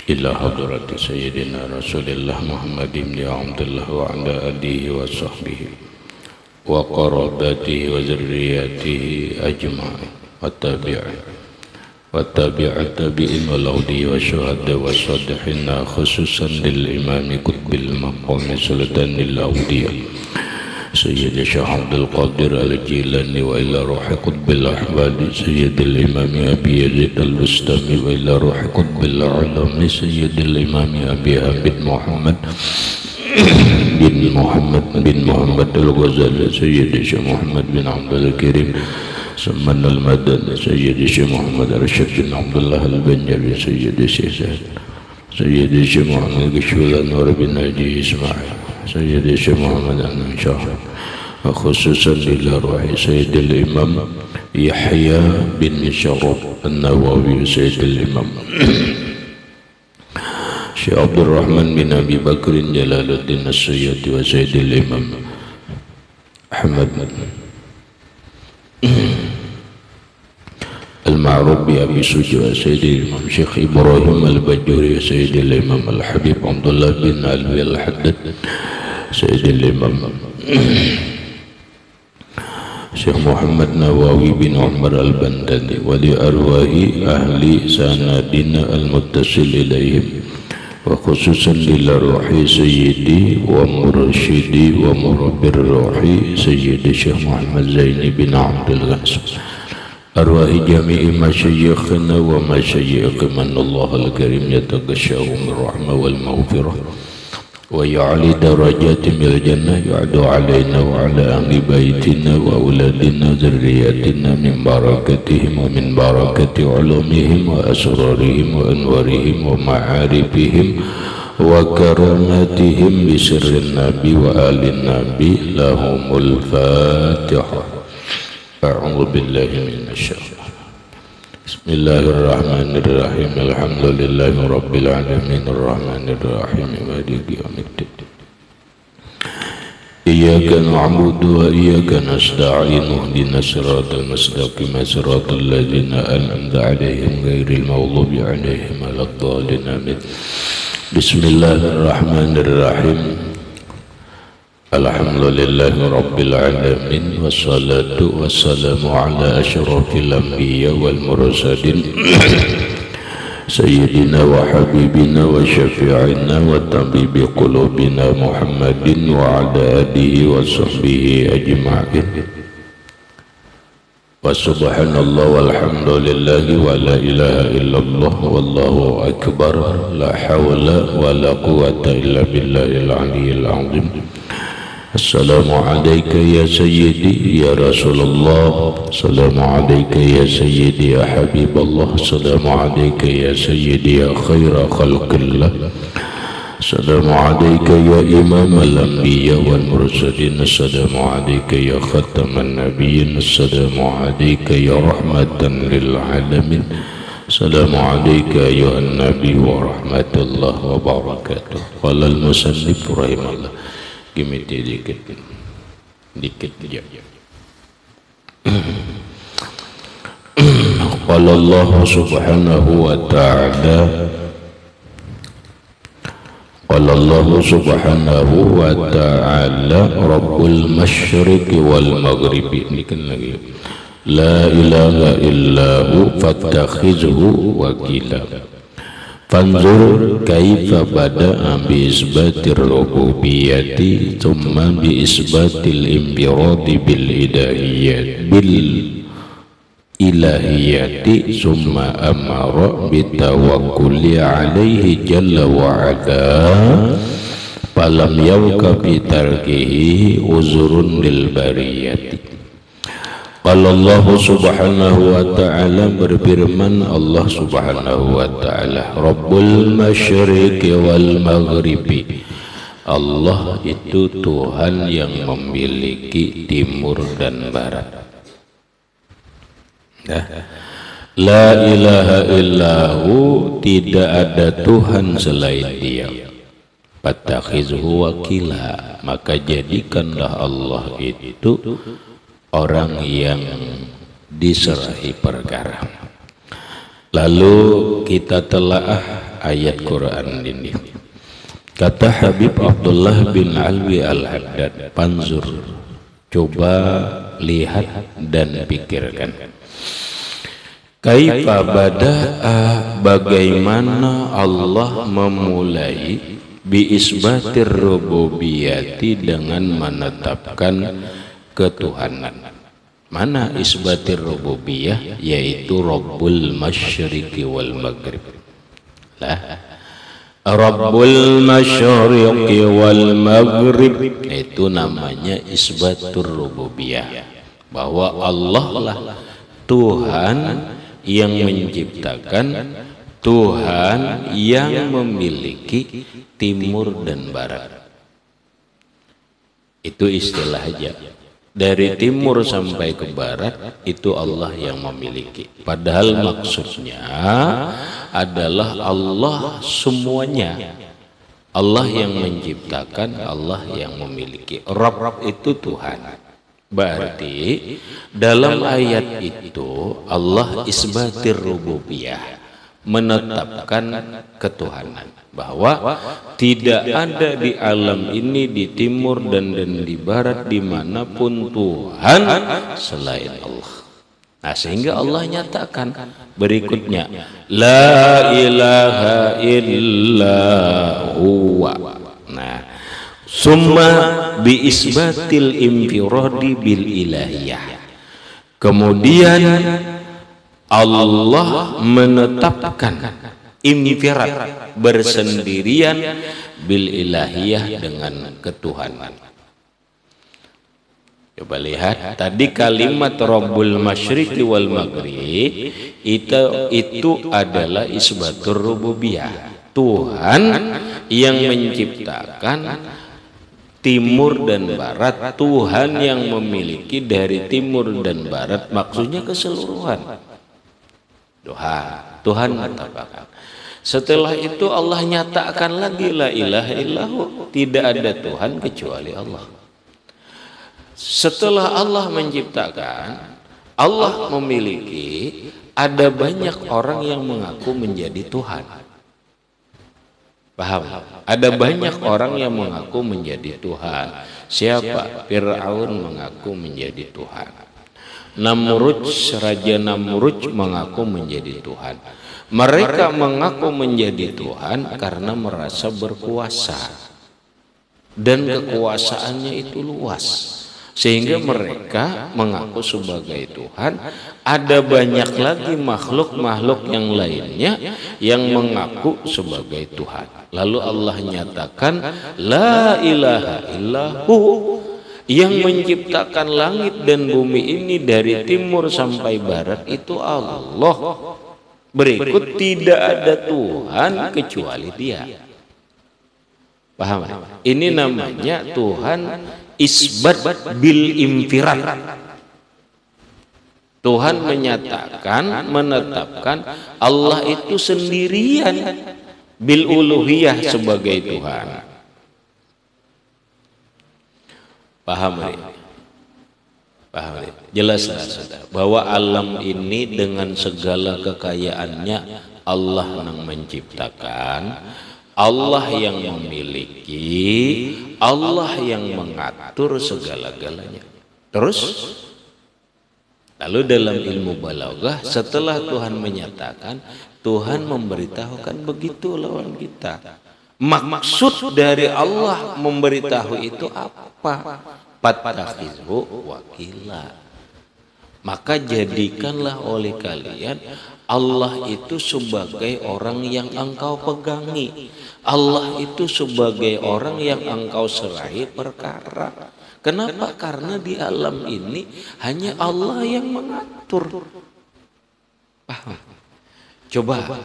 إلى حضرة سيدنا رسول الله محمد بن عبد الله وعلى آله وصحبه وقرابته وذرياته أجمعين والتابعين والأولياء والشهداء والصالحين خصوصا للإمام قطب المقام سلطان الأولياء سيد الشيخ عبد القادر الجيلاني وإلى روح قطب الأحوال سيد الإمام أبي يزيد البستامي وإلى روح قطب العلم سيد الإمام أبي عبد محمد بن محمد الغزالي سيد الشيخ محمد بن عبد الكريم سمن المدن سيد الشيخ محمد رشد بن عبد الله البنجري سيد الشيخ سيد الشيخ محمد قشول نور بن ناجي إسماعيل سيد الشيخ محمد النشاط وخصوصا إلى روح سيد الإمام يحيى بن شرف النووي سيد الإمام Syekh Abdul Rahman bin Abi Bakrin Jalaluddin As-Sayyidi wa Sayyidil Imam Ahmad Al-Ma'ruf bi Abi Suji wa Sayyidil Imam Syekh Ibrahim Al-Bajuri wa Sayyidil Imam Al-Habib Abdullah bin Alwi Al-Haddad Sayyidil Imam Syekh Muhammad Nawawi bin Umar Al-Bandani wa li arwahi ahli sanadina al-muttasil ilaihim wa khususan lila ruhi sayyidi wa mursyidi wa murabbir ruhi sayyidi Syekh Muhammad Zaini bin Abdul Ghas arwahi jami'i masyayikhina wa masyayikh manallahu al-karim yataghashahum rahmah wal maghfirah wa ya'ali darajatim bil jannah yu'adu alaina wa ala ahli baitina wa auladina zurriyatina min barakatihim wa min barakati ulumihim wa asrarihim wa anwarihim wa ma'arifihim wa karamatihim bi sirrin nabi wa alin nabi lahumul fatihah. A'udzu billahi minasy syaitanir Bismillahirrahmanirrahim. Alhamdulillahi rabbil alamin arrahmanirrahim maliki yaumiddin. Iyyaka na'budu wa iyyaka nasta'in ihdinas siratal mustaqim siratal ladzina an'amta 'alaihim ghairil maghdubi 'alaihim waladdallin amin. Bismillahirrahmanirrahim. Alhamdulillahi rabbil alamin wassalatu wassalamu ala asyrafil anbiya wal mursalin sayyidina wa habibina wa syafi'ina wa tabibi qulubina Muhammadin wa ala alihi wa sahbihi ajma'in. Wa subhanallah walhamdulillahi wa la ilaha illallah wallahu akbar la hawla wa la quwwata illa billahil aliyyil azim. Assalamu alayka ya sayyidi ya Rasulullah. Assalamu alayka ya sayyidi ya Habiballah. Assalamu alayka ya sayyidi ya khaira khalqillah. Assalamu alayka ya imam al-anbiya wal mursalin. Assalamu alayka ya khataman nabiyyin. Assalamu alayka ya rahmatan lil alamin. Assalamu alayka ya nabi wa rahmatullah wa barakatuh. Qala al-musannif rahimahullah. Gimiti dikit aja. Qala Allah subhanahu wa ta'ala Rabbul masyriqi wal maghribi. Ini kan lagi la ilaha illahu fattakhizhu wakila. Fanzur kaifa bada'a bi isbatir rububiyyati thumma bi isbatil infiradi bil ilahiyati thumma amara bi tawakkuli alaihi jalla wa ala falam yawka bi tarkihi uzrun lil bariyati. Allah subhanahu wa ta'ala berfirman, Allah subhanahu wa ta'ala Rabbul masyriqi wal maghribi. Allah itu Tuhan yang memiliki timur dan barat. La ilaha illahu, tidak ada Tuhan selain Dia. Fattakhizhu wakila, maka jadikanlah Allah itu orang yang diserahi perkara. Lalu kita telaah ayat Quran ini. Kata Habib Abdullah bin Alwi Al-Haddad, panzur, coba lihat dan pikirkan. Kaifa bada'a, bagaimana Allah memulai bi isbatir rububiyati, dengan menetapkan ketuhanan. Mana isbatir rububiyah? Yaitu Rabbul Masyriqi wal Maghrib. Lah, Rabbul Masyriqi wal Maghrib itu namanya isbatur rububiyah, bahwa Allah lah Tuhan yang menciptakan, Tuhan yang memiliki timur dan barat. Itu istilah aja. Dari timur sampai ke barat itu Allah yang memiliki. Padahal maksudnya adalah Allah semuanya. Allah yang menciptakan, Allah yang memiliki. Rabb itu Tuhan. Berarti dalam ayat itu Allah isbatir rububiyah, menetapkan ketuhanan, bahwa tidak ada di alam ini, di timur dan di barat, dimanapun Tuhan selain Allah. Nah, sehingga Allah nyatakan berikutnya, la ilaha illa huwa. Nah, summa bi isbatil infiradi bil ilahiyah. Kemudian Allah menetapkan infirad, bersendirian, bil ilahiyah, dengan ketuhanan. Coba lihat tadi kalimat Rabbul Masyriqi wal Maghrib itu adalah isbatur rububiyah. Tuhan yang menciptakan timur dan barat, Tuhan yang memiliki dari timur dan barat, maksudnya keseluruhan. Tuhan mengatakan. Setelah itu Allah nyatakan lagi, la ilaha illahu, tidak ada Tuhan kecuali Allah. Setelah Allah menciptakan, Allah memiliki, ada banyak orang yang mengaku menjadi Tuhan. Paham? Ada banyak orang yang mengaku menjadi Tuhan. Siapa? Fir'aun mengaku menjadi Tuhan. Raja Namrud mengaku menjadi Tuhan. Mereka mengaku menjadi Tuhan karena merasa berkuasa, dan kekuasaannya itu luas, sehingga mereka mengaku sebagai Tuhan. Ada banyak lagi makhluk-makhluk yang lainnya yang mengaku sebagai Tuhan. Lalu Allah nyatakan, la ilaha illahu, yang menciptakan langit dan bumi ini dari timur sampai barat itu Allah. Berikut, tidak ada Tuhan kecuali Dia. Paham? Ini namanya Tuhan isbat bil infirad. Tuhan menyatakan, menetapkan Allah itu sendirian, bil uluhiyah, sebagai Tuhan. Paham? Paham? Jelas bahwa alam ini dengan segala kekayaannya Allah yang menciptakan, Allah yang memiliki, Allah yang mengatur segala-galanya. Terus lalu dalam ilmu balaghah, setelah Tuhan menyatakan, Tuhan memberitahukan begitu lawan kita. Maksud dari Allah memberitahu itu apa? Fattakhizhu wakila. Maka jadikanlah oleh kalian Allah itu sebagai orang yang engkau pegangi. Allah itu sebagai orang yang engkau serahi perkara. Kenapa? Karena di alam ini hanya Allah yang mengatur. Paham? Coba,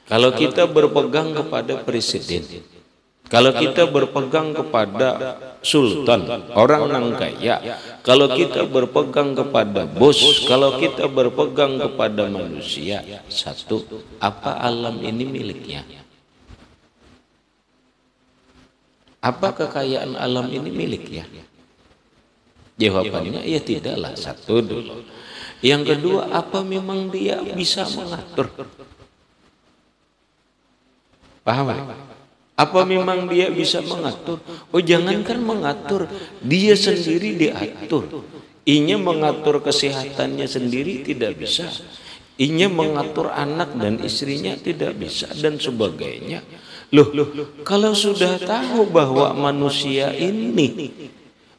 kalau kita berpegang kepada presiden, kalau kita berpegang kepada sultan, orang yang kaya, kalau kita berpegang kepada bos, kalau kita berpegang kepada manusia, satu, apa alam ini miliknya? Apa kekayaan alam ini miliknya? Jawabannya ya tidaklah. Satu dulu. Yang kedua, apa memang dia bisa mengatur? Paham? Apa memang dia bisa mengatur? Oh, jangankan mengatur, dia sendiri diatur. Inya mengatur kesehatannya sendiri tidak bisa. Inya mengatur anak dan istrinya tidak bisa dan sebagainya. Loh, kalau sudah tahu bahwa manusia ini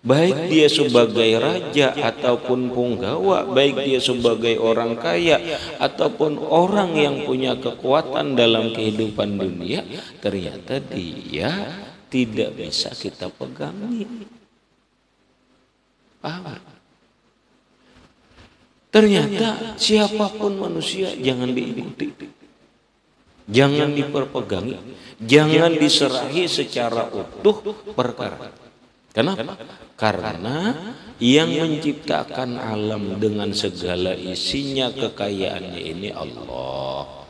baik dia sebagai raja ataupun punggawa, baik dia sebagai orang kaya ataupun orang yang punya kekuatan dalam kehidupan dunia, ternyata dia tidak bisa kita pegangi. Paham? Ternyata siapapun manusia jangan diikuti, jangan diperpegangi, jangan diserahi secara utuh perkara. Kenapa? Karena yang menciptakan alam dengan segala isinya, kekayaannya ini Allah.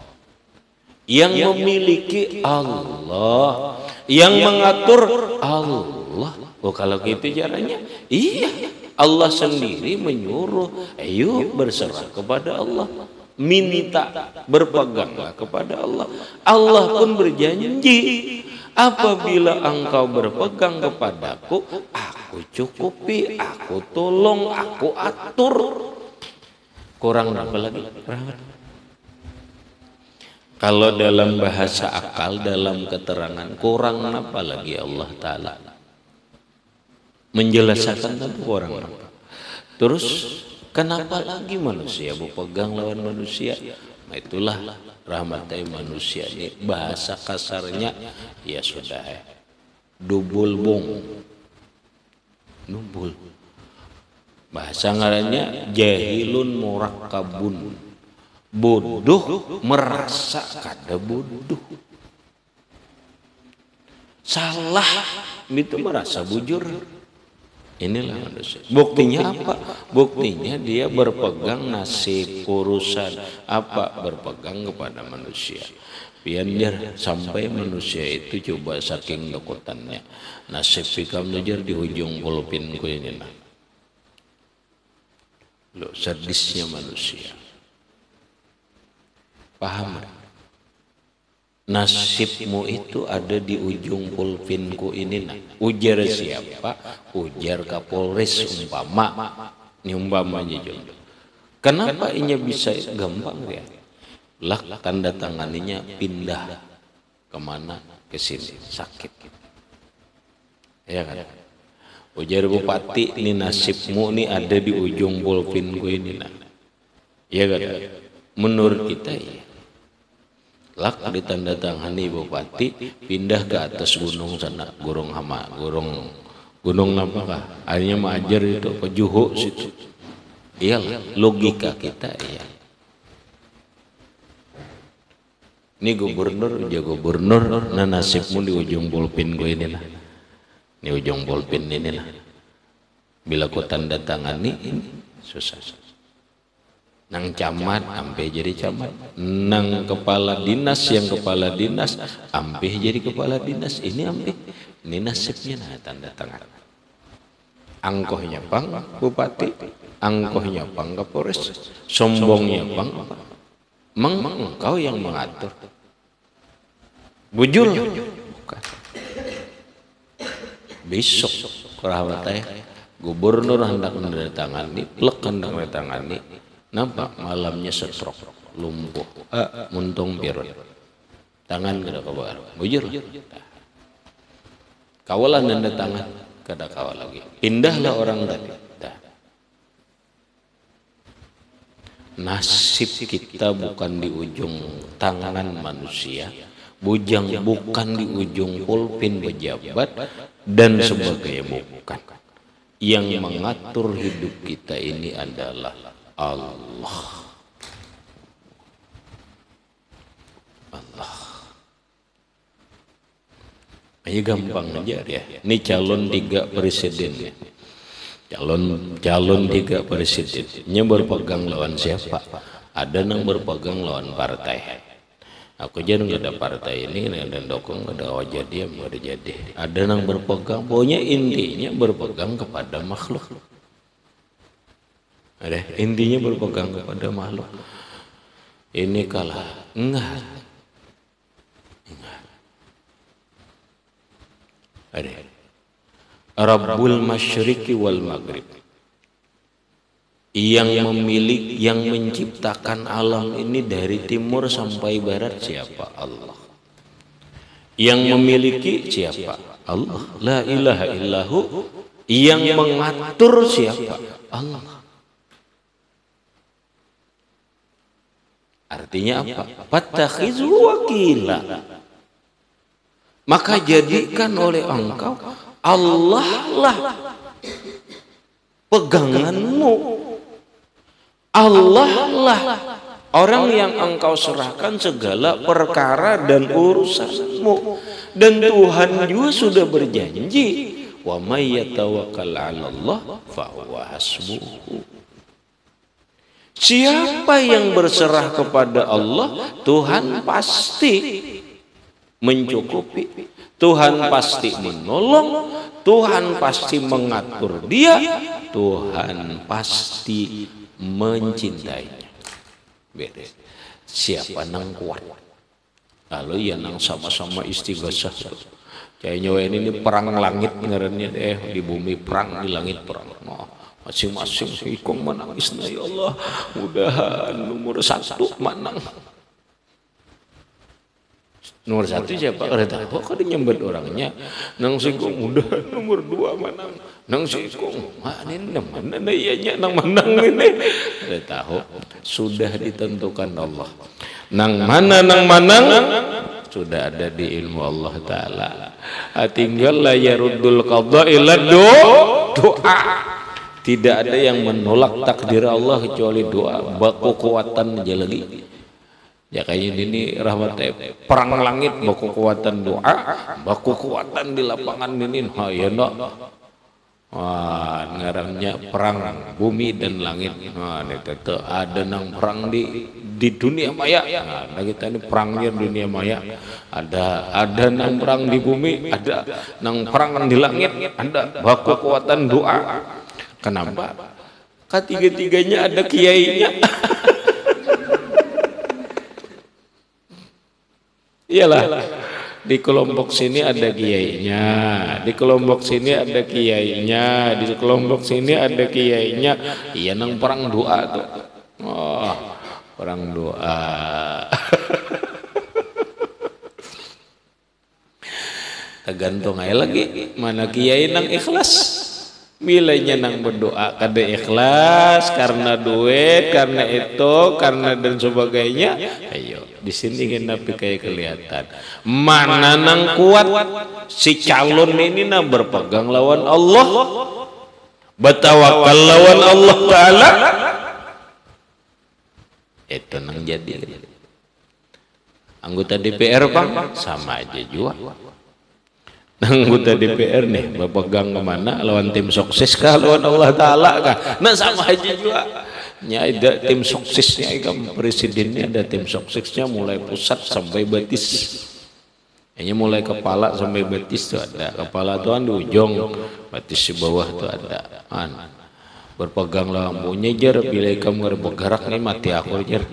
Yang memiliki Allah, yang mengatur Allah. Oh, kalau gitu caranya, iya, Allah sendiri menyuruh, ayo berserah kepada Allah, minta, berpeganglah kepada Allah. Allah pun berjanji, apabila engkau berpegang kepadaku, aku cukupi, aku tolong, aku atur. Kurang apa lagi? Kalau dalam bahasa akal, dalam keterangan, kurang apa lagi Allah Ta'ala menjelaskan tentang kurang apa. Terus kenapa lagi manusia berpegang lawan manusia? Nah, itulah rahmatai manusia ini. Bahasa kasarnya ya sudah dubul bung, nubul. Bahasa ngarannya jahilun murakkabun, bodoh merasa kada bodoh. Salah itu merasa bujur. Inilah manusia. Buktinya apa? Buktinya dia berpegang nasib urusan apa, berpegang kepada manusia. Biar sampai manusia itu coba saking takutannya nasib pikam nujar di ujung pulpinku ini. Loh, sadisnya manusia. Paham? Nasibmu itu ada di ujung pulpinku ini. Nah, ujar siapa? Ujar Kapolres umpama. Ini umpamanya juga. Kenapa ini bisa gampang ya? Lah tanda tanganinya pindah kemana? Ke sini, sakit. Ya kan? Ujar bupati, ini nasibmu ini ada di ujung pulpinku ini. Nah, ya kan? Menurut kita ya. Lak ditandatangani bupati pindah ke atas gunung sana, gunung hama, gunung apa kah? Akhirnya majer itu ke Juho situ. Iya, logika kita ya. Ini gubernur, nah nasibmu di ujung pulpin gue ini lah. Ini ujung pulpin ini lah. Bila ku tanda tangani ini susah. Nang camat ampe jadi camat, nang kepala dinas yang kepala dinas ampe jadi kepala dinas, ini ampe ini nasibnya. Nah tanda tangan, angkohnya pang bupati, angkohnya pang Kapolres, sombongnya pang apa? Engkau yang mengatur, bujur bukan. Besok kerawatai gubernur hendak menandatangani, plek hendak menandatangani. Nampak malamnya stroke, lumpuh, muntung pirun, tangan kada kabar, bujur lah. Kawalan nanda tangan, kada kawal lagi. Pindahlah orang tadi. Nasib kita bukan di ujung tangan manusia, bujang bukan di ujung pulpin pejabat dan sebagainya, bukan. Yang mengatur hidup kita ini adalah Allah. Ini gampang aja ya. Ini calon 3 presiden ya. Calon 3 presiden. Ini berpegang lawan siapa? Ada yang berpegang lawan partai. Aku jadi nggak ada partai ini, nggak ada dukung, nggak ada wajah dia, nggak ada jadi. Ada yang berpegang, pokoknya intinya berpegang kepada makhluk. Ada intinya berpegang kepada makhluk. Ini kalah enggak. Ada Rabbul Masyriqi wal Maghrib, yang memiliki, yang menciptakan alam ini dari timur sampai barat siapa? Allah. Yang memiliki siapa? Allah. La ilaha illahu. Yang mengatur siapa? Allah. Artinya apa? Fattakhizu wakila. Maka jadikan oleh engkau Allah lah peganganmu. Allah lah orang yang engkau serahkan segala perkara dan urusanmu. Dan Tuhan juga sudah berjanji, wa may yatawakkal 'ala Allah fa huwa hasbuh. Siapa yang berserah kepada Allah, Tuhan pasti mencukupi, Tuhan pasti menolong, Tuhan pasti mengatur dia, Tuhan pasti mencintainya. Beres. Siapa nang kuat? Lalu ya nang sama-sama istighosah. Kayaknya ini perang langit ngarannya di bumi perang, di langit perang. Oh, masing-masing ikong menangis na ya Allah. Mudahan nomor 1 menang. Nomor 1 siapa? Reda. Kok kada nyembet orangnya? Nang sikong mudah nomor 2 menang. Nang sikong mana na iyanya nang menang ini? Kada tahu. Sudah ditentukan Allah. Nang mana nang menang sudah ada di ilmu Allah Ta'ala. Tinggal la yaruddul qadha illa doa. Tidak ada yang menolak takdir Allah kecuali doa. Baku kekuatan aja lagi. Ya kayak ini rahmatnya perang langit baku kekuatan doa, baku kekuatan di lapangan ini. Ya no. Wah, ngarannya perang bumi dan langit. Nah, itu ada nang perang di dunia maya. Nah, kita ini perangnya dunia maya. Ada nang perang di bumi, ada nang perang di langit, ada baku kekuatan doa. Kenapa? Ketiga-tiganya ada kiainya. Iyalah, di kelompok sini ada kiainya, di kelompok sini ada kiainya, di kelompok sini ada kiainya. Iya nang perang doa tuh. Oh, perang doa. Tergantung aja lagi mana kiai nang ikhlas. Milainya nang berdoa kada ikhlas karena duit, karena itu, karena dan sebagainya. Ayo, di sini kenapa kayak kelihatan. Mana nang kuat si calon ini nang berpegang lawan Allah, bertawakal lawan Allah Ta'ala. Itu nang jadi. Anggota DPR Bang sama aja juga. Anggota DPR nih berpegang kemana lawan tim sukses kah lawan Allah Ta'ala kah? Nah sama aja juga. Ya ada tim suksesnya, presidennya ada tim suksesnya mulai pusat sampai betis. Hanya mulai kepala sampai betis tuh ada. Kepala tuh di ujung, betis di bawah tuh ada. Berpegang lampunya jar, bila kamu bergerak nih mati aku jar.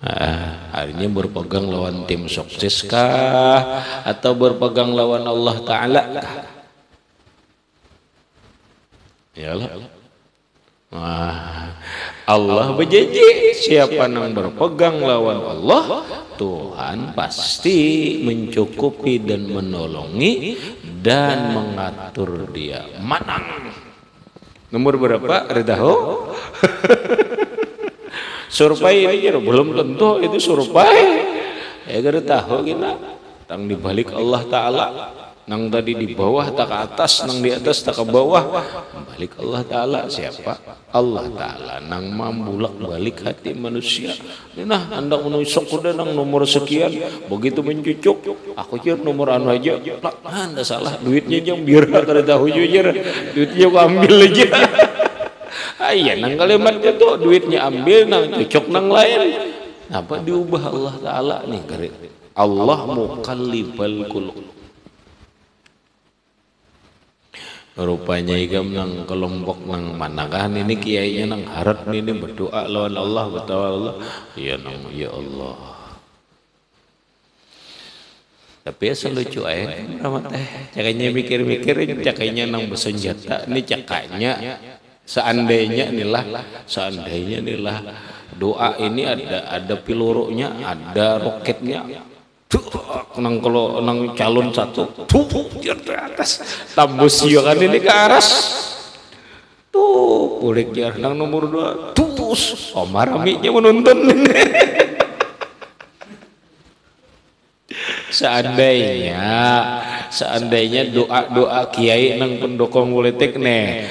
Akhirnya berpegang lawan tim sukses kah atau berpegang lawan Allah Ta'ala kah? Yalah. Allah berjanji siapa yang berpegang lawan Allah, Tuhan pasti mencukupi dan menolongi dan mengatur dia. Menang. Nomor berapa? Redaho? Survei ini belum tentu itu survei. Ya kada tahu kita. Tang di balik Allah Ta'ala. Nang tadi di bawah tak ke atas, nang di atas tak ke bawah. Balik Allah Ta'ala siapa? Allah Ta'ala. Nang mambulak balik hati manusia. Nah, anda menusuk udah nang nomor sekian. Begitu mencucuk. Aku jar nomor anu aja. Anda salah. Duitnya jam biar kada tahu jujur. Duitnya aku ambil aja. Iya nang kalimatnya tuh duitnya ambil nang cocok nang lain. Apa diubah Allah Ta'ala nih garis. Allah muqallibal qulub. Rupanya ikam nang kelompok nang manakah ini kiainya nang harap ini berdoa lawan Allah betul Allah. Ya nang ya Allah. Tapi ya selucu aja ramah teh. Cakainya mikir-mikirin, cakainya nang bersenjata, ini cakainya seandainya inilah doa ini ada pelurunya, ada roketnya. Tuh, nang kalau nang calon satu, tuh dia ke atas, tambus kan ini ke aras. Tuh, boleh jar nang nomor 2, tuh, Omar Amiknya menonton. Seandainya doa kiai nang pendukung politik nih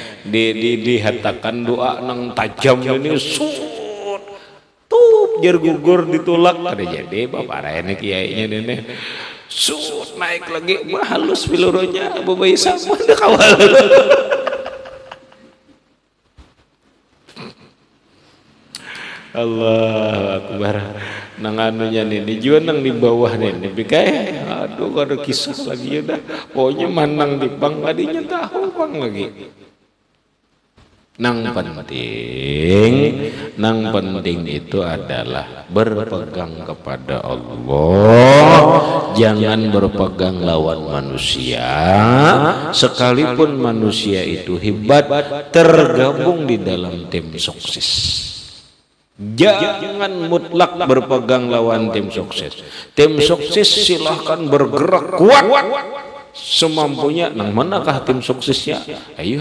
dihatakan doa nang tajam ini sut tuh jar gugur ditulak ada jadi bapak ini kiainya ini sut naik lagi halus pelurunya bebai sama ada kawal. Allahu Akbar. Nang anunya nih juga nang di bawah nih kayak aduh ada kisah lagi ya dah pokoknya manang di bang tadinya tahu bang lagi nang penting itu adalah berpegang kepada Allah, jangan berpegang lawan manusia sekalipun manusia itu hebat tergabung di dalam tim sukses. Jangan mutlak berpegang lawan tim sukses. Tim sukses silahkan bergerak kuat semampunya. Nang manakah tim suksesnya? Ayo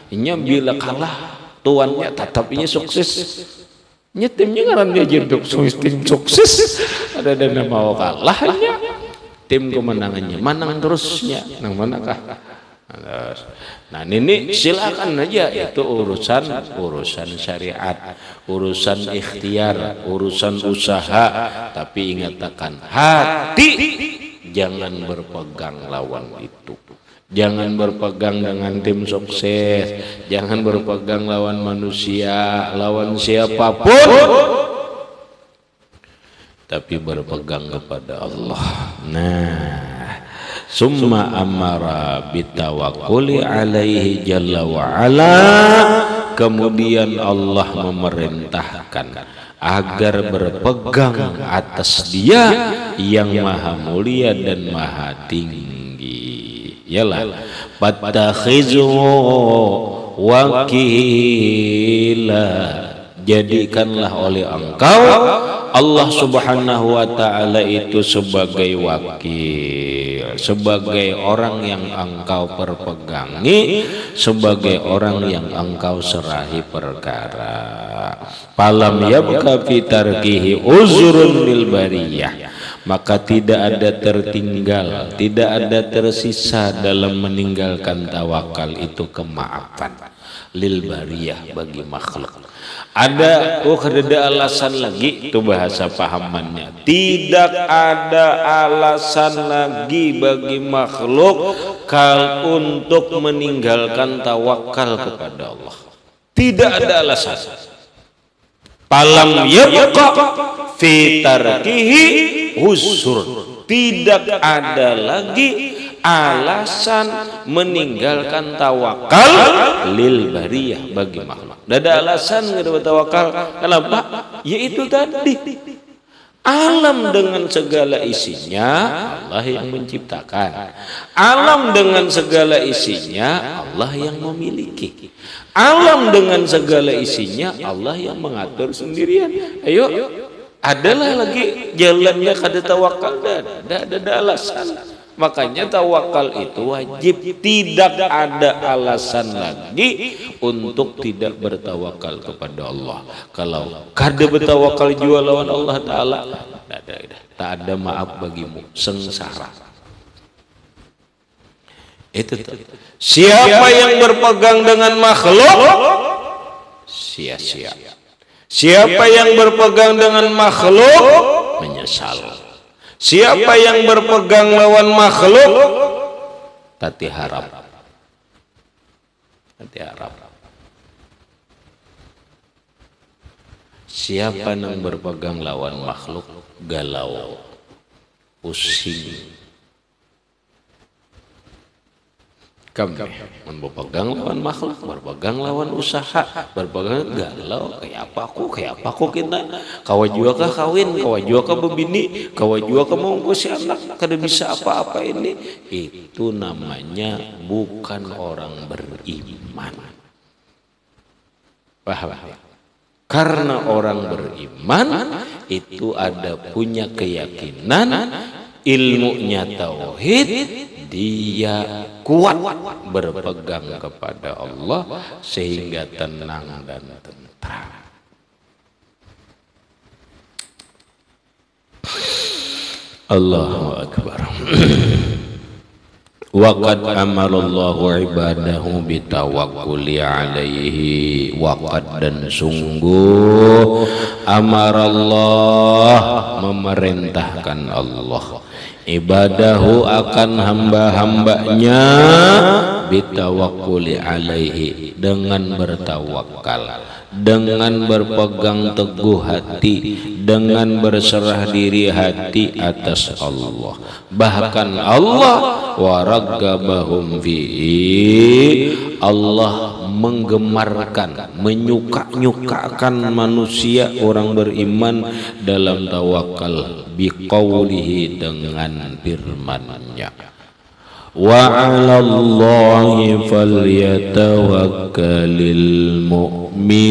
nya bila kalah tuannya tetap ini sukses. Nya timnya ngaran dia jenduk tim sukses. Ada dana mau kalahnya. Tim kemenangannya manang terusnya. Nang manakah? Nah ini silakan aja itu urusan syariat, urusan ikhtiar, urusan usaha, tapi ingatkan hati jangan berpegang lawan itu. Jangan berpegang dengan tim sukses, jangan berpegang lawan manusia, lawan siapapun, tapi berpegang kepada Allah. Nah, summa amara bitawakkuli alaihi jalla wa ala, kemudian Allah memerintahkan agar berpegang atas Dia yang maha mulia dan maha tinggi. Yalah, fattakhizu wakila, jadikanlah oleh engkau Allah subhanahu wa ta'ala itu sebagai wakil, sebagai orang yang engkau perpegangi, sebagai orang yang engkau serahi perkara. Falam yabqa fi tarkihi uzrun lil bariyah, maka tidak ada tertinggal, tidak ada tersisa dalam meninggalkan tawakal itu kemaafan lil bariyah, bagi makhluk. Ada alasan lagi, itu bahasa pahamannya. Tidak ada alasan lagi bagi makhluk untuk meninggalkan tawakal kepada Allah. Tidak ada alasan. Falam yabqa fi tarkihi uzur. Tidak ada lagi alasan meninggalkan tawakal lil bariyah, bagi makhluk. Tidak ada alasan nggak bertawakal. Kenapa? Yaitu tadi alam dengan segala isinya Allah yang menciptakan, alam dengan segala isinya Allah yang memiliki, alam dengan segala isinya Allah yang mengatur sendirian. Ayo, adalah lagi jalannya kada tawakal, tidak ada alasan. Makanya tawakal itu wajib, tidak ada alasan lagi untuk tidak bertawakal kepada Allah. Kalau kada bertawakal jua lawan Allah Ta'ala, tak ada maaf bagimu, sengsara. Itu siapa yang berpegang dengan makhluk sia-sia. Siapa yang berpegang dengan makhluk menyesal. Siapa yang berpegang lawan makhluk tati harap. Siapa yang berpegang lawan makhluk galau, pusing. mun berpegang lawan makhluk, berpegang lawan usaha, berpegang galau kayak apa aku kita kawa jua kah kawin, kawa jua kah bebini, kawa jua kah mau si anak kada bisa apa-apa ini, itu namanya bukan orang beriman. Paham? Karena orang beriman itu ada punya keyakinan, ilmunya tauhid, dia kuat berpegang kepada Allah sehingga tenang dan tentram. Allahu Akbar. Wa qad amarallahu ibadahu bitawakkuli alaihi, wa qad dan sungguh amarallah memerintahkan Allah ibadahu akan hamba-hambanya bitawakkuli alaihi dengan bertawakal, dengan berpegang teguh hati, dengan berserah diri hati atas Allah. Bahkan Allah waraggabahum fihi, Allah menggemarkan, menyuka-nyukakan manusia orang beriman dalam tawakal biqaulihi, dengan firman-Nya. Wa 'alallahi falyatawakkalul mu'minun.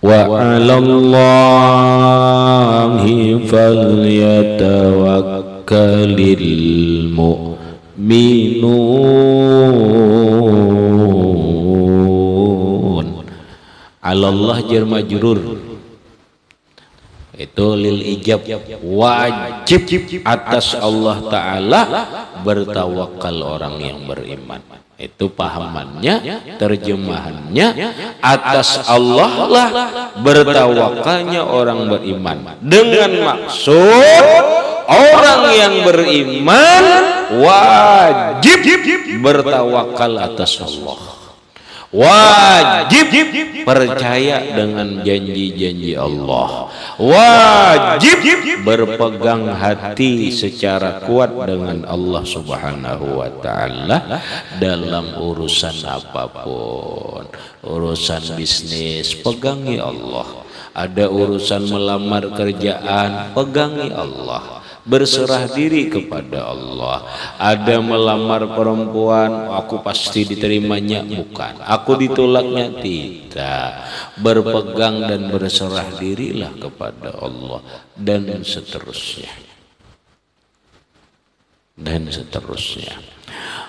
Wa 'alallahi falyatawakkalul mu'minun. 'Alallah jar majrur itu lil ijab, wajib atas Allah Ta'ala bertawakal orang yang beriman. Itu pahamannya, terjemahannya, atas Allah lah bertawakalnya orang beriman, dengan maksud orang yang beriman wajib bertawakal atas Allah, wajib percaya dengan janji-janji Allah, wajib berpegang hati secara kuat dengan Allah Subhanahu wa Ta'ala dalam urusan apapun. Urusan bisnis, pegangi Allah. Ada urusan melamar kerjaan, pegangi Allah. Berserah diri kepada Allah. Ada melamar perempuan, aku pasti diterimanya, bukan, aku ditolaknya, tidak. Berpegang dan berserah dirilah kepada Allah, dan seterusnya, dan seterusnya.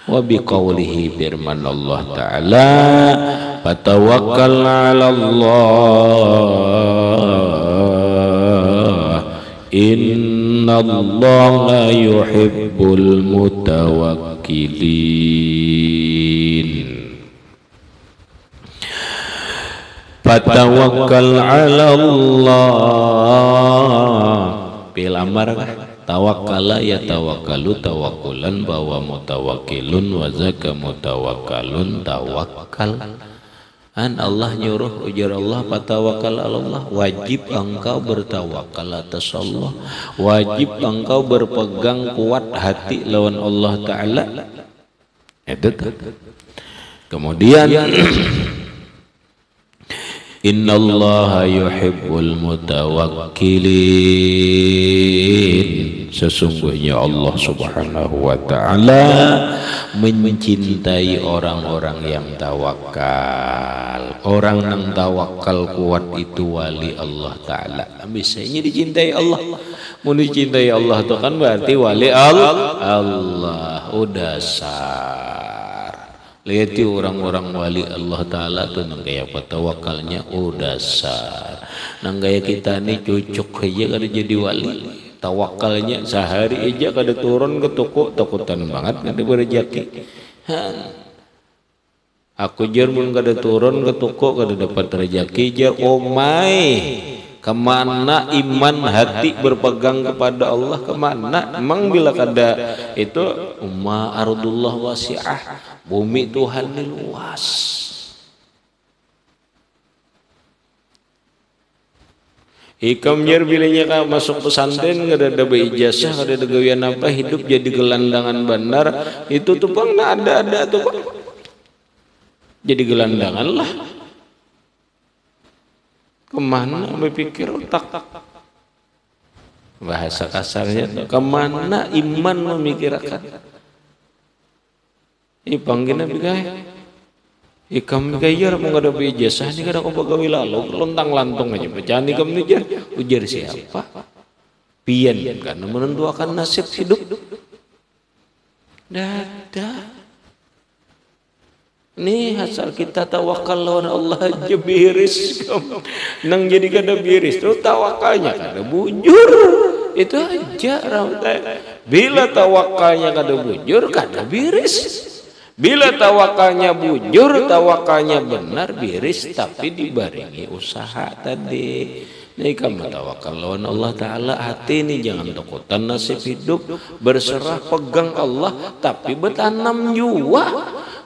Wa biqaulihi, firman Allah Ta'ala, fatawakkal 'ala Allah, innallaha yuhibbul mutawakkilin. Fatawakkal 'ala Allah, pilamar tawakkala ya tawakkalu tawakkulan, bahwa mutawakkilun wa zaka mutawakkalun tawakkal. Allah nyuruh, ujar Allah, fatawakkal 'ala Allah, wajib engkau bertawakal atas Allah, wajib engkau berpegang kuat hati lawan Allah Ta'ala. Itu kemudian innallaha yuhibbul mutawakkilin, sesungguhnya Allah Subhanahu wa Ta'ala mencintai orang-orang yang tawakal. Orang yang tawakal kuat itu wali Allah Ta'ala. Misalnya dicintai Allah, mau dicintai Allah itu kan berarti wali Allah. Udah sar. Lihat orang-orang wali Allah Ta'ala tuh nang gaya tawakalnya udah sar. Nang gaya kita nih cucuk aja kada jadi wali. Tawakalnya sehari aja kada turun ke toko, takutan banget kada berjaki. Aku jar mun kada turun ke toko kada dapat rezeki, jar omai. Kemana iman hati berpegang kepada Allah, kemana? Emang bila kada itu umma ardullah wasi'ah, bumi Tuhan ini luas. Ikam nyer bilanya ka masuk pesantren kada ada ijazah kada ada gawean apa hidup jadi gelandangan bandar itu tuh Bang ada tuh Bang. Jadi gelandangan lah. Kemana berpikir otak? Bahasa kasarnya tuh, kemana iman memikirkan? Ipanggina bigai. Ikam kayar mau ada ijazah ni kada kau pegawai lalu lontang lantung aja bacaan ikam ni jar ujar siapa? Pian karena menentukan nasib hidup. Dada. Nih asal kita tawakal lawan Allah aja beres. Nang jadi kada beres tuh tawakalnya kada bujur. Itu aja rahmatnya. Bila tawakalnya kada bujur kada beres. Bila tawakalnya bujur, tawakalnya benar beres tapi dibarengi usaha tadi. Nih kamu tawakal lawan Allah Ta'ala hati ini jangan takutan nasib hidup berserah pegang Allah tapi bertanam jua.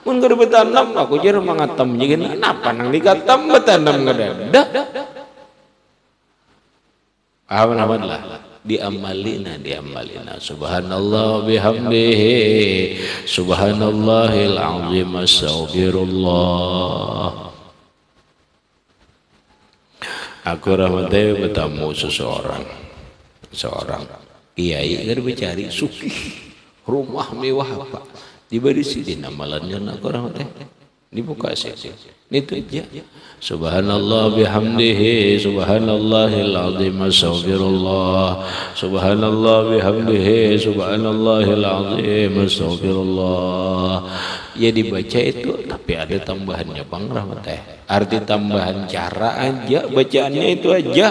Mun kada betanam aku jar mangatam jeung kenapa nang dikatam betanam ngadadak. Aman-aman diamalina subhanallah bihamdihi subhanallahil azim astaghfirullah. Aku rahmatnya bertemu seorang kiai kan bercari sukih rumah mewah apa dibarisi di namalannya aku rahmatnya dibuka sih itu aja subhanallah bihamdihi subhanallahil azim astaghfirullah subhanallah bihamdihi subhanallahil azim astaghfirullah. Ya dibaca itu tapi ada tambahannya Bang rahmatnya, arti tambahan cara aja bacaannya itu aja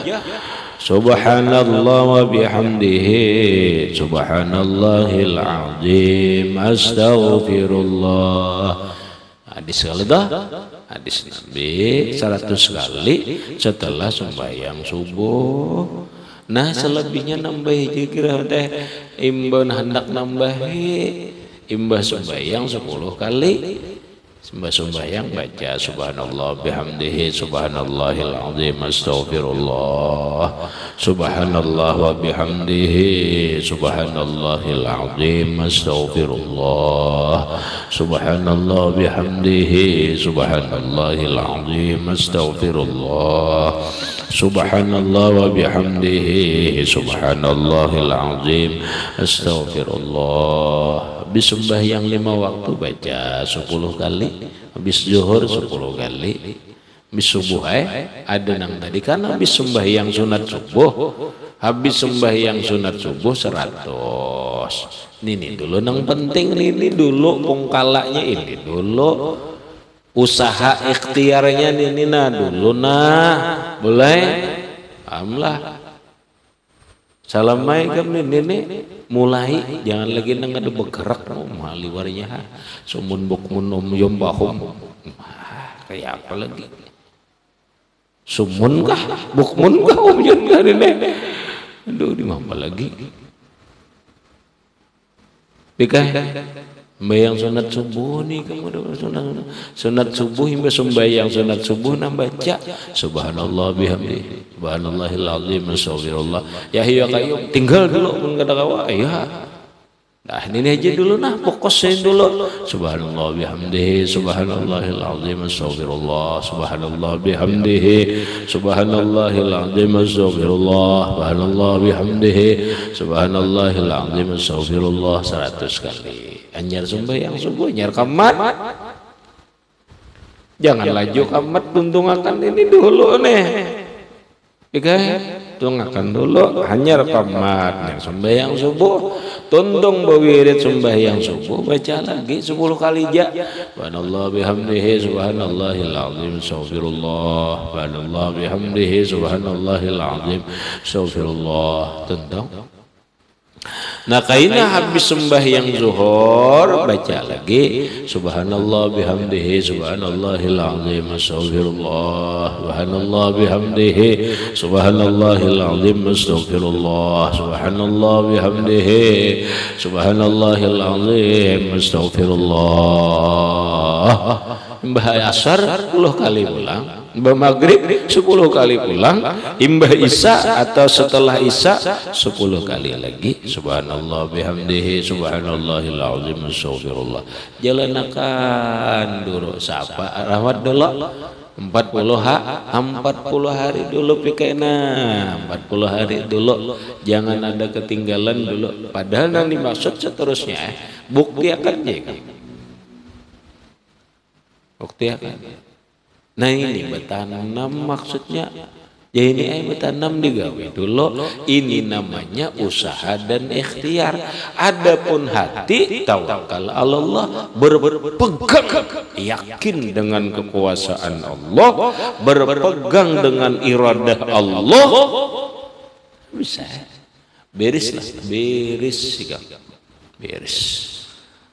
subhanallah wa bihamdihi subhanallahil azim astaghfirullah. Hadis kali dah, hadis Nabi 100 kali setelah sembahyang subuh. Nah selebihnya nambah kira teh imbah hendak nambahi imbah sembahyang 10 kali. Sembahyang baca subhanallah bihamdihi subhanallahil azim astaghfirullah subhanallah wa bihamdihi subhanallahil azim astaghfirullah subhanallah bihamdihi subhanallahil azim astaghfirullah subhanallah wa bihamdihi subhanallahil azim astaghfirullah. Habis sembahyang 5 waktu baca 10 kali, habis zuhur 10 kali, habis subuh ada nang tadi kan habis sembahyang sunat subuh, habis sembahyang sunat subuh 100. Ini dulu nang penting ini dulu pungkalanya ini dulu usaha ikhtiarnya ini nah dulu nah boleh amlah. Assalamualaikum ini mulai jangan lagi nang ada bergerak mali warinya sumun bukmun yom bahum kayak apa lagi sumun kah bukmun kah yom ini aduh di mana lagi bika sembahyang sunat subuh nih kamu udah sunat subuh hingga sembahyang sunat subuh nang baca subhanallah bihamdi subhanallahil azim astaghfirullah ya hiya qayyum tinggal dulu mun kada kawa ya nah ini aja dulu nah fokusin dulu subhanallah bihamdihi subhanallahil azim astaghfirullah subhanallah bihamdihi subhanallahil azim astaghfirullah subhanallah bihamdihi subhanallahil azim astaghfirullah 100 kali. Anyar sembahyang subuh anyar kamat jangan laju kamat tuntungakan ini dulu nih oke tuntungakan dulu anyar kamat yang sembahyang subuh tuntung bawirid sembahyang subuh baca lagi 10 kali ja subhanallah bihamdihi subhanallahil azim astaghfirullah subhanallah bihamdihi subhanallahil azim astaghfirullah tuntung. Nah kaina habis sembahyang zuhur baca lagi subhanallah bihamdihi subhanallahil azim astaghfirullah subhanallah bihamdihi subhanallahil azim astaghfirullah subhanallah bihamdihi subhanallahil azim astaghfirullah. Mbah asar 10 kali ulang Maghrib 10 kali pulang, imbah isya atau setelah isya 10 kali lagi. Subhanallah bihamdihi subhanallahil azim astagfirullah. Jalanakan dulu sapa rawat dulu 40 hari dulu pikirna 40 hari dulu, jangan ada ketinggalan dulu. Padahal yang dimaksud seterusnya bukti akan bukti akan. Nah ini betanam maksudnya. Ya ini betanam digawe dulu. Ini namanya usaha dan ikhtiar. Adapun hati tawakal Allah, berpegang yakin dengan kekuasaan Allah, berpegang dengan iradah Allah, bisa beres lah, beres beres.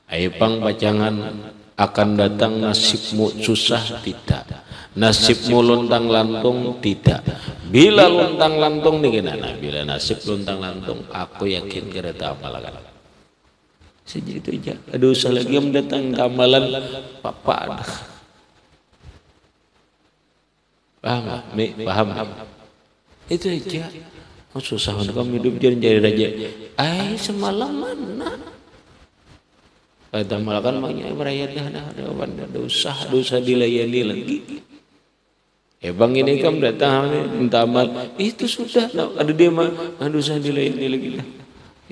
Ayo pang pacangan akan datang nasibmu susah tidak, nasibmu lontang lantung tidak. Bila lontang lantung nih gimana? Bila nasib lontang lantung, aku yakin kereta amalan. Segitu aja. Aduh, lagi yang datang amalan papa ada. Paham? Paham? Itu aja. Oh, susah untuk kamu hidup jadi raja. Semalam mana? Kata malakan banyak berayat ada dosa dilayani lagi. Bang ini kamu datang minta amal itu sudah ada dia mah dosa dilayani lagi.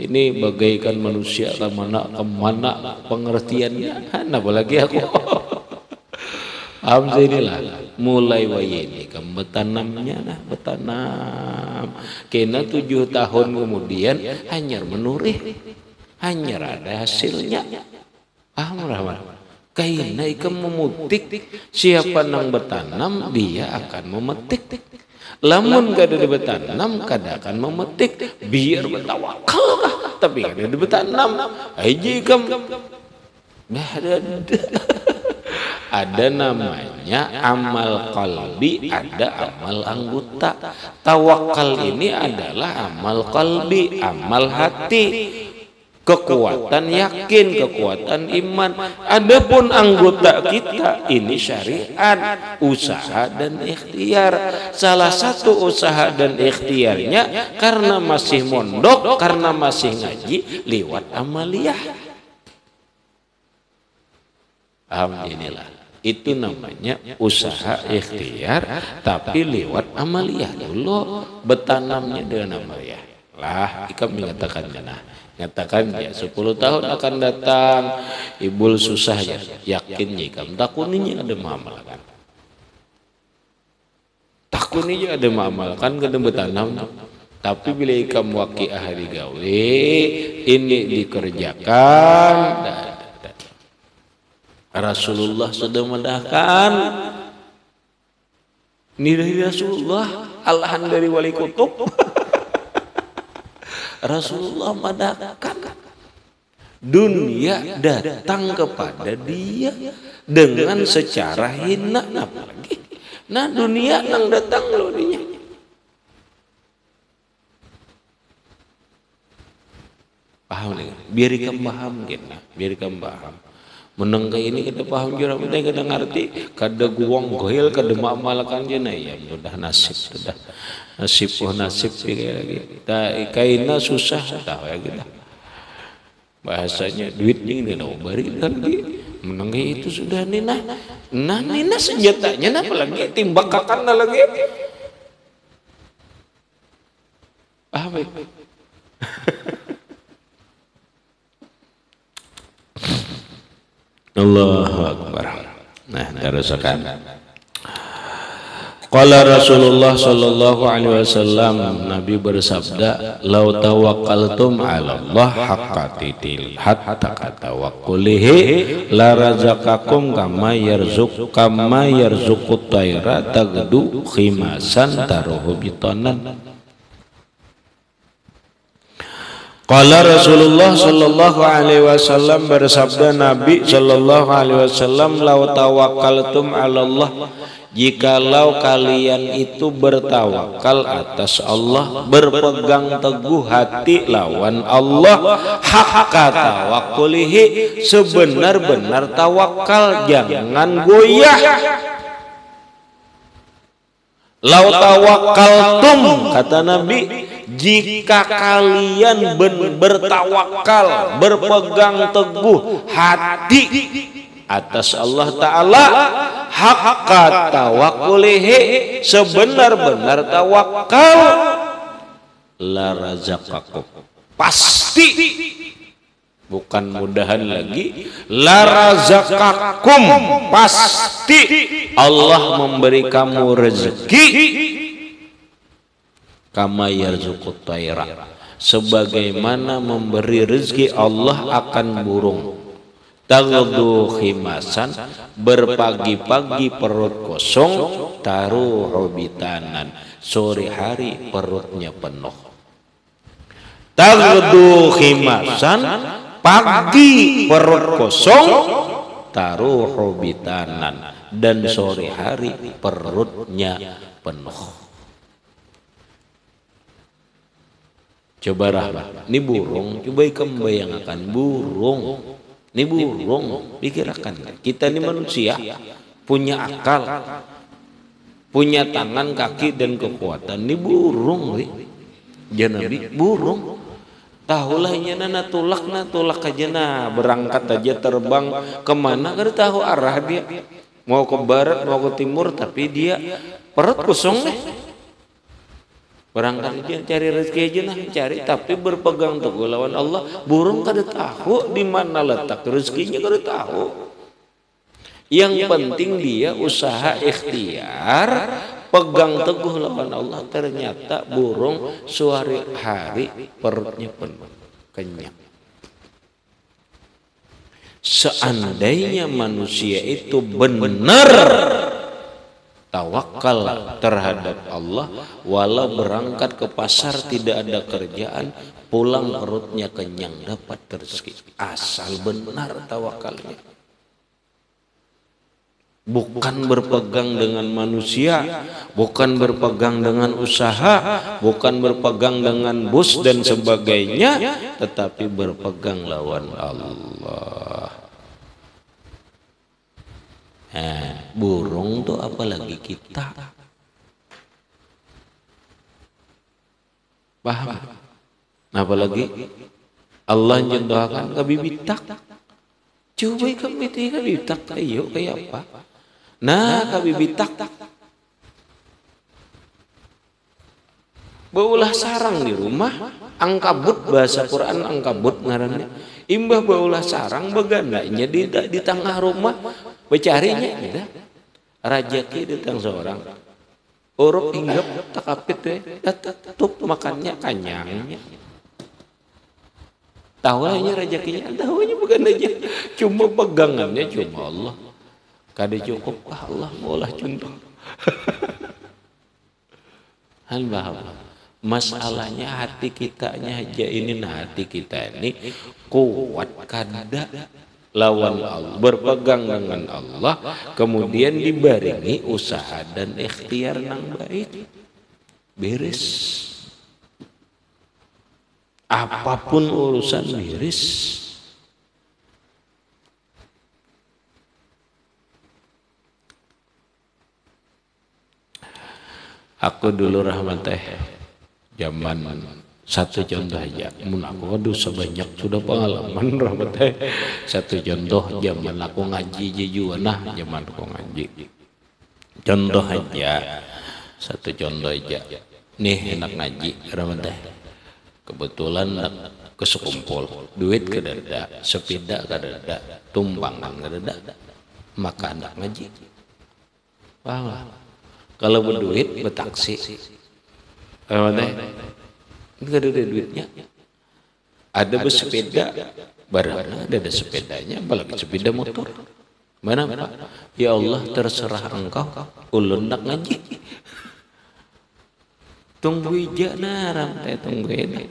Ini bagaikan manusia kemana pengertiannya, apalagi aku. Alhamdulillah mulai wayini kamu betanamnya betanam. Kena 7 tahun kemudian hanyar menurih, hanyar ada hasilnya. Kaina ikam memutik, siapa nang bertanam dia akan memetik. Lamun kada bertanam kada akan memetik. Biar bertawakal tapi kada bertanam aja ikam. Ada namanya amal qalbi, ada amal anggota. Tawakal ini adalah amal qalbi, amal hati. Kekuatan yakin, kekuatan iman. Adapun anggota kita ini syariat, usaha dan ikhtiar. Salah satu usaha dan ikhtiarnya karena masih mondok, karena masih ngaji lewat amaliyah. Alhamdulillah. Itu namanya usaha ikhtiar tapi lewat amaliyah dulu, bertanamnya dengan amaliyah. Lah, ikam mengatakan nyatakan ya 10 tahun akan datang ibul susah ya, yakin ikam takuninya ada mengamalkan, takuninya ada mengamalkan kada bertanam. Tapi bila ikam waqiah digawe ini dikerjakan, Rasulullah sudah mendahkan ini dari Rasulullah, alahan dari wali kutub. Rasulullah mendahkan dunia datang kepada dia dengan secara hina, apalagi nah dunia nang datang loh dia. Paham nih? Biar ikam paham gitu, biar ikam paham. Meneng kayak ini kita paham jurang, kita kada ngerti, kada guang gohil, kada mamalkan jena ya, sudah nasib sudah. Nasib lagi. Kaina susah tahu ya kita. Bahasanya duit ini bari lagi. Menanggi itu sudah nina. Nah nina senjatanya apalagi timbakakan lagi. Baik. Allahu Akbar. Nah, terusakan. Qala Rasulullah sallallahu alaihi wasallam, Nabi bersabda, "Lau tawakkaltum 'ala Allah haqqa tawakkulihi la razaqakum kama yarzuqut tayra tagdu khimasan taruhu bitanan." Qala Rasulullah sallallahu alaihi wasallam, bersabda Nabi sallallahu alaihi wasallam, "Lau tawakkaltum 'ala Allah, jikalau kalian itu bertawakal atas Allah, berpegang teguh hati lawan Allah, haqqa tawakkulihi, sebenar-benar tawakal, jangan goyah. Lau tawakkaltum, kata Nabi, jika kalian bertawakal, berpegang teguh hati atas Allah Ta'ala, haqqa tawakkulihi, sebenar-benar tawakal, la razaqakum, pasti, bukan mudahan lagi, la razaqakum, pasti Allah memberi kamu rezeki, kama yarzuqut tayra, sebagaimana memberi rezeki Allah akan burung, taghdu khimasan, berpagi-pagi perut kosong, taruhu bitanan, sore hari perutnya penuh. Taghdu khimasan, pagi perut kosong, taruhu bitanan, dan sore hari perutnya penuh. Coba rahmat, ini burung, coba kamu bayangkan burung. Ini burung, pikirkan, kita ini manusia, punya akal, punya tangan, kaki, dan kekuatan. Ini burung, Nabi, burung. Tahulah nyana tulak aja nah, berangkat aja terbang kemana, kada tahu arah dia. Mau ke barat, mau ke timur, tapi dia perut kosong nih. Barangkali dia cari rezeki aja nah, cari, tapi berpegang teguh lawan Allah. Burung kada tahu di mana letak rezekinya, kada tahu. Yang penting dia usaha ikhtiar, pegang teguh lawan Allah. Ternyata burung suari hari perutnya penuh, kenyang. Seandainya manusia itu benar tawakal terhadap Allah, walau berangkat ke pasar tidak ada kerjaan, pulang perutnya kenyang, dapat rezeki, asal benar tawakalnya. Bukan berpegang dengan manusia, bukan berpegang dengan usaha, bukan berpegang dengan bos dan sebagainya, tetapi berpegang lawan Allah. Burung tuh apalagi kita, paham? Apalagi Allah mendoakan ke bibitak, coba kami tiga bibitak, ayo kayak apa? Nah, ke bibitak baulah sarang di rumah, angkabut, bahasa Quran angkabut ngarannya. Imbah baulah sarang begandanya di tengah rumah, becarinya gitu. Rajaki datang seorang, urup hinggap takapit tutup makannya kanyangnya. Tahunya rezekinya, tahunya bukan aja, cuma pegangannya cuma Allah. Kada cukup, Allah maulah contoh. Masalahnya hati kitanya aja ini, nah hati kita ini kuat kada lawan Allah, berpegang dengan Allah, kemudian dibarengi usaha dan ikhtiar yang baik, beres. Apapun urusan beres. Aku dulu rahmateh zaman, satu contoh aja, mun aku aduh sebanyak sudah pengalaman rahmateh. Satu contoh zaman aku ngaji juga, nah zaman aku ngaji. Contoh aja, satu contoh aja. Nih enak ngaji rahmateh. Kebetulan kesekumpul, duit kadada, sepeda kadada, tumpangan kadada, maka anak ngaji. Paham? Kalau berduit bertaksi, enggak ada duitnya. Ada bersepeda, barangnya ada sepedanya, apalagi sepeda motor. Mana Pak? Ya Allah terserah engkau, ulun nak ngaji. Tunggu ija naram, tunggu ini.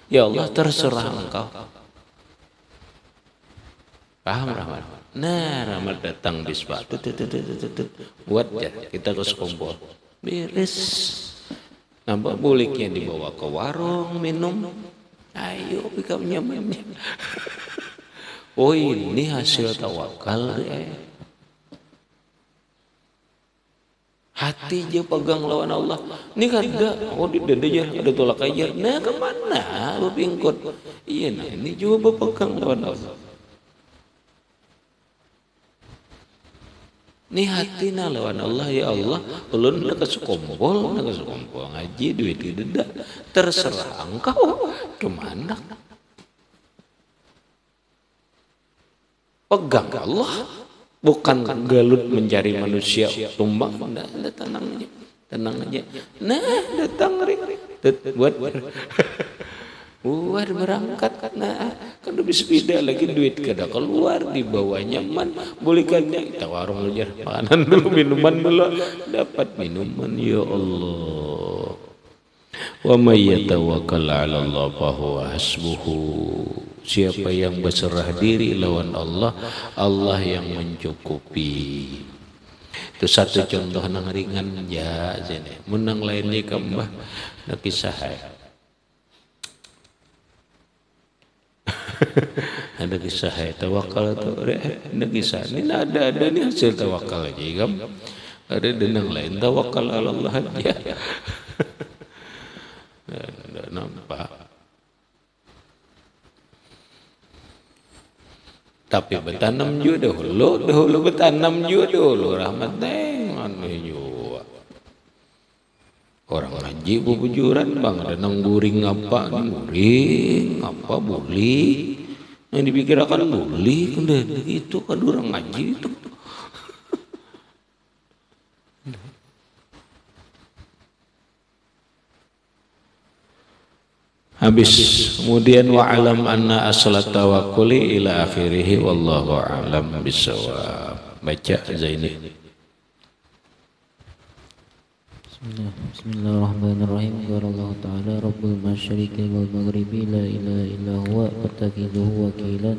Ya Allah terserah engkau. Paham Rahmat? Nah, Rahmat datang di sepatu, buat ya kita ke sekumpul, beres. Nampak buliknya dibawa ke warung minum, ayo pikam nyamannya. Oh ini hasil tawakal. hati je pegang lawan Allah. Ini kan ada, oh di dada aja ada tolak ajar. Nah kemana bepingkut? Iya nah ini juga berpegang lawan Allah. Ini hati na lawan Allah ya Allah. Ulun nak kesukumpul ngaji duit di dada. Terserah engkau kemana? Pegang Allah. Bukan galut mencari manusia tumbang, nah, tenang aja. Nah, datang buat berangkat. Nah, kan lebih sepeda lagi duit kada keluar di bawah nyaman. Bolehkannya kita warung aja, makanan dulu, minuman dulu, dapat minuman ya Allah. Wa may yatawakkal 'ala Allah fa huwa hasbuhu. Siapa yang berserah diri lawan Allah, Allah yang mencukupi. Itu satu contoh nang ringan ya sini. Menang lainnya kembah nak kisah. Ada kisah tawakal tu, ada kisah ini ada ni hasil tawakal aja kam. Ada denang lain tawakal Allah aja. Ada nampak. Tapi bertanam juga dahulu bertanam juga dahulu rahmat anu juga. Orang ngaji bujuran bang ada nang guring apa buli. Yang dipikirkan buli kan itu kan orang ngaji itu. Habis kemudian wa alam anna aslat tawakkuli ila akhirih wallahu a'lam bissawab. Baca Zaini. Bismillahirrahmanirrahim. Qarallahu ta'ala rabbul masyriqi wal maghribi la ilaha illa huwa fattakhidhuhu wakilan.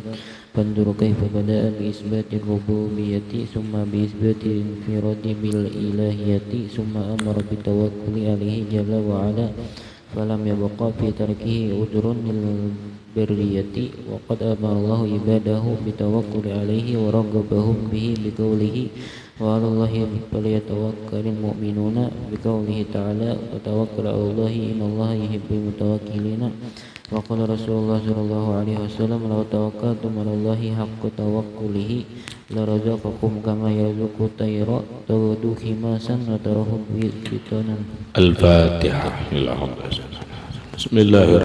Fanzur kaifa bada'a bi isbatir rububiyyati summa bi isbatil infiradi bil ilahiyati summa amara bi tawakkuli alaihi jalla wa ala. Falam yabqa fi tarkihi udrun lil birriyati wa qad amara Allah ibadahu bitawakkuli alaihi wa raghhabahum bihi biqaulihi wa 'ala Allahi falyatawakkalul mu'minuna biqaulihi ta'ala wa tawakkal 'ala Allahi innallaha yuhibbul mutawakkilina wa qala Rasulullah sallallahu alaihi wasallam law tawakkaltum 'ala Allahi haqqa tawakkulihi la razaqakum kama yarzuqu tayra taghdu khimasan wa tarahu bitanan. Al-Fatihah. Bismillahirrahmanirrahim.